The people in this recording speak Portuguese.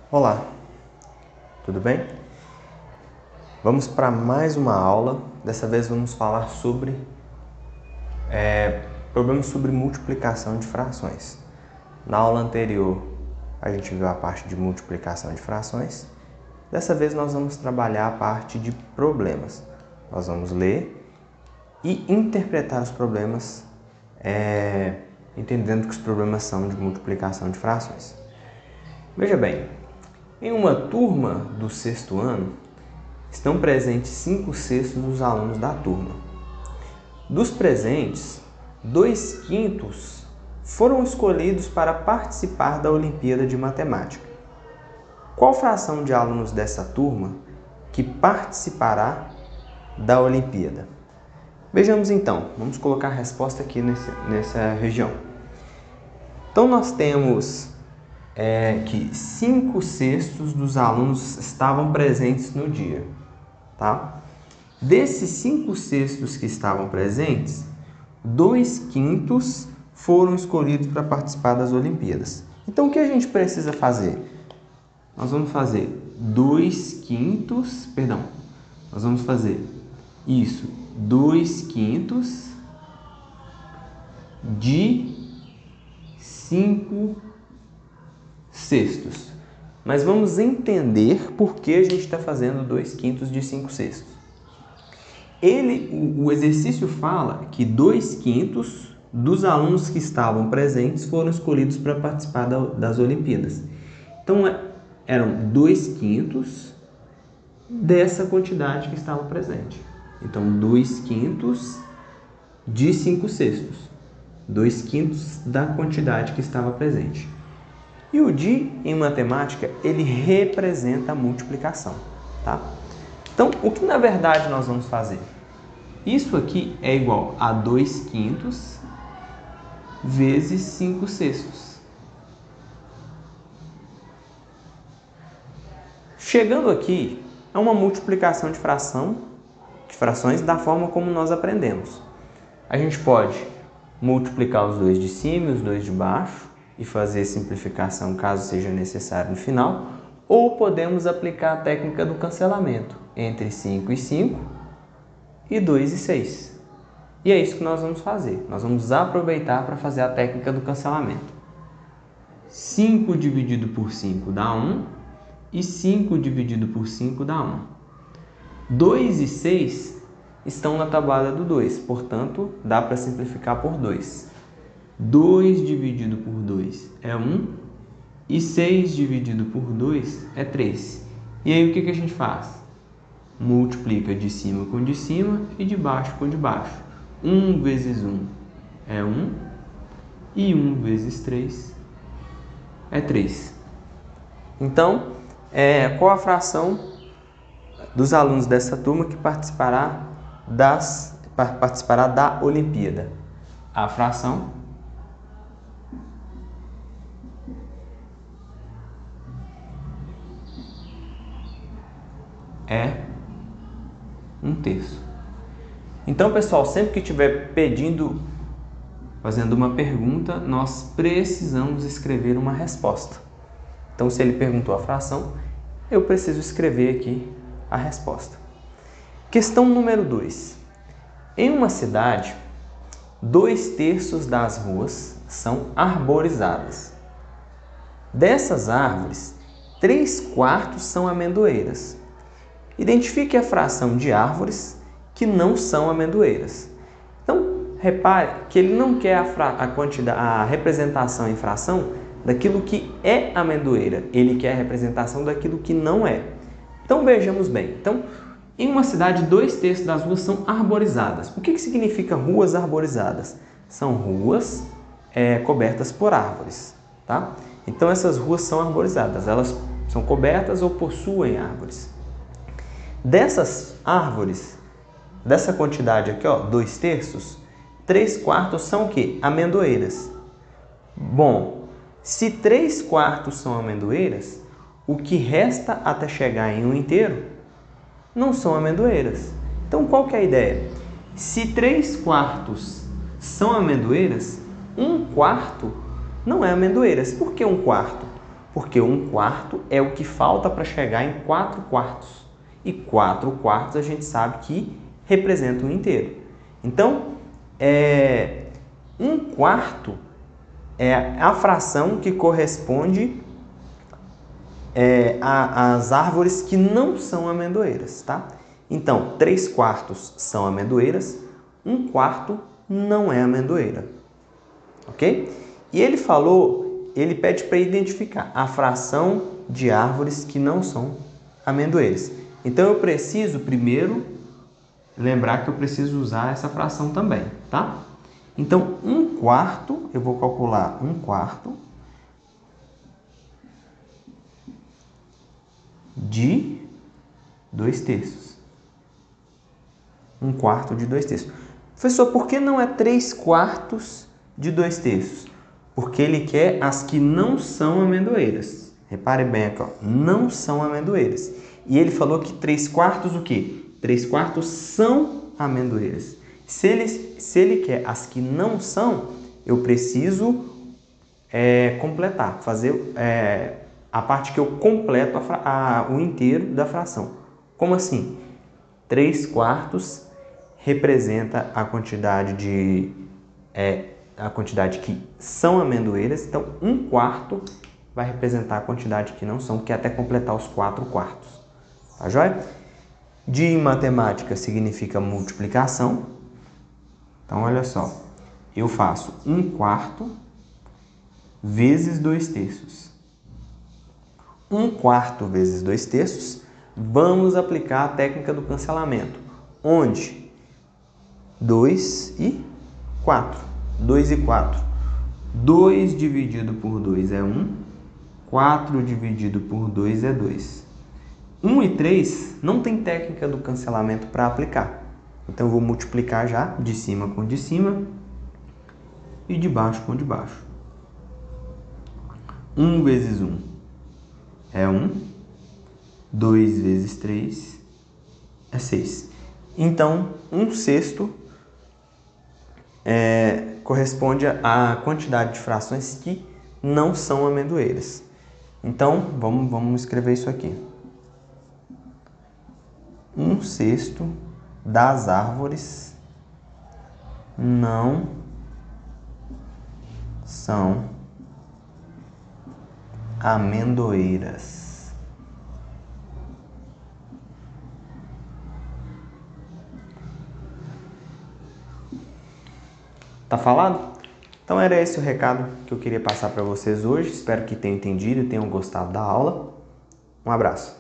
Olá, tudo bem? Vamos para mais uma aula. Dessa vez vamos falar sobre problemas sobre multiplicação de frações. Na aula anterior a gente viu a parte de multiplicação de frações. Dessa vez nós vamos trabalhar a parte de problemas. Nós vamos ler e interpretar os problemas, entendendo que os problemas são de multiplicação de frações. Veja bem, em uma turma do sexto ano, estão presentes 5/6 dos alunos da turma. Dos presentes, 2/5 foram escolhidos para participar da Olimpíada de Matemática. Qual fração de alunos dessa turma que participará da Olimpíada? Vejamos então, vamos colocar a resposta aqui nessa região. Então nós temos que 5/6 dos alunos estavam presentes no dia, tá? Desses 5/6 que estavam presentes, 2/5 foram escolhidos para participar das Olimpíadas. Então o que a gente precisa fazer? Nós vamos fazer 2/5, nós vamos fazer isso, 2/5 de 5/6. Mas vamos entender por que a gente está fazendo 2/5 de 5/6. O exercício fala que 2/5 dos alunos que estavam presentes foram escolhidos para participar das Olimpíadas. Então, eram 2/5 dessa quantidade que estava presente. Então, 2/5 de 5/6. 2/5 da quantidade que estava presente. E o de, em matemática, ele representa a multiplicação, tá? Então, o que na verdade nós vamos fazer? Isso aqui é igual a 2/5 vezes 5/6. Chegando aqui, é uma multiplicação de frações da forma como nós aprendemos. A gente pode multiplicar os dois de cima e os dois de baixo e fazer simplificação caso seja necessário no final, ou podemos aplicar a técnica do cancelamento entre 5 e 5 e 2 e 6. E é isso que nós vamos fazer. Nós vamos aproveitar para fazer a técnica do cancelamento. 5 dividido por 5 dá 1 e 5 dividido por 5 dá 1. 2 e 6 estão na tabuada do 2, portanto, dá para simplificar por 2. 2 dividido por 2 é 1 e 6 dividido por 2 é 3. E aí o que a gente faz? Multiplica de cima com de cima e de baixo com de baixo. 1 vezes 1 é 1 e 1 vezes 3 é 3. Então, qual a fração dos alunos dessa turma que participará da Olimpíada? A fração é 1/3. Então, pessoal, sempre que estiver fazendo uma pergunta, nós precisamos escrever uma resposta. Então, se ele perguntou a fração, eu preciso escrever aqui a resposta. Questão número 2. Em uma cidade, 2/3 das ruas são arborizadas. Dessas árvores, 3/4 são amendoeiras. Identifique a fração de árvores que não são amendoeiras. Então, repare que ele não quer a representação em fração daquilo que é amendoeira. Ele quer a representação daquilo que não é. Então, vejamos bem. Então, em uma cidade, 2/3 das ruas são arborizadas. O que significa ruas arborizadas? São ruas cobertas por árvores, tá? Então, essas ruas são arborizadas. Elas são cobertas ou possuem árvores. Dessas árvores, dessa quantidade aqui, 2/3, 3/4 são o quê? Amendoeiras. Bom, se 3/4 são amendoeiras, o que resta até chegar em 1/3 não são amendoeiras. Então, qual que é a ideia? Se 3/4 são amendoeiras, 1/4 não é amendoeiras. Por que 1/4? Porque 1/4 é o que falta para chegar em 4/4. E 4/4 a gente sabe que representa um inteiro. Então, 1/4 é a fração que corresponde às árvores que não são amendoeiras, tá? Então, 3/4 são amendoeiras, 1/4 não é amendoeira, ok? E ele pede para identificar a fração de árvores que não são amendoeiras. Então, eu preciso primeiro lembrar que eu preciso usar essa fração também, tá? Então, 1/4, eu vou calcular 1/4 de 2/3. 1/4 de 2/3. Professor, por que não é 3/4 de 2/3? Porque ele quer as que não são amendoeiras. Repare bem aqui, ó, não são amendoeiras. E ele falou que 3/4 o quê? 3/4 são amendoeiras. Se ele quer as que não são, eu preciso completar, fazer a parte que eu completo o inteiro da fração. Como assim? 3/4 representa a quantidade que são amendoeiras, então 1/4 vai representar a quantidade que não são, que é até completar os 4/4. Tá joia? De matemática significa multiplicação. Então, olha só, eu faço 1/4 vezes 2/3. 1/4 vezes 2/3, vamos aplicar a técnica do cancelamento, onde 2 e 4. 2 e 4. 2 dividido por 2 é 1. 4 dividido por 2 é 2. 1 e 3 não tem técnica do cancelamento para aplicar. Então, eu vou multiplicar já de cima com de cima e de baixo com de baixo. 1 vezes 1 é 1. 2 vezes 3 é 6. Então, 1/6 corresponde à quantidade de frações que não são amendoeiras. Então, vamos escrever isso aqui. 1/6 das árvores não são amendoeiras. Tá falado? Então era esse o recado que eu queria passar para vocês hoje. Espero que tenham entendido e tenham gostado da aula. Um abraço.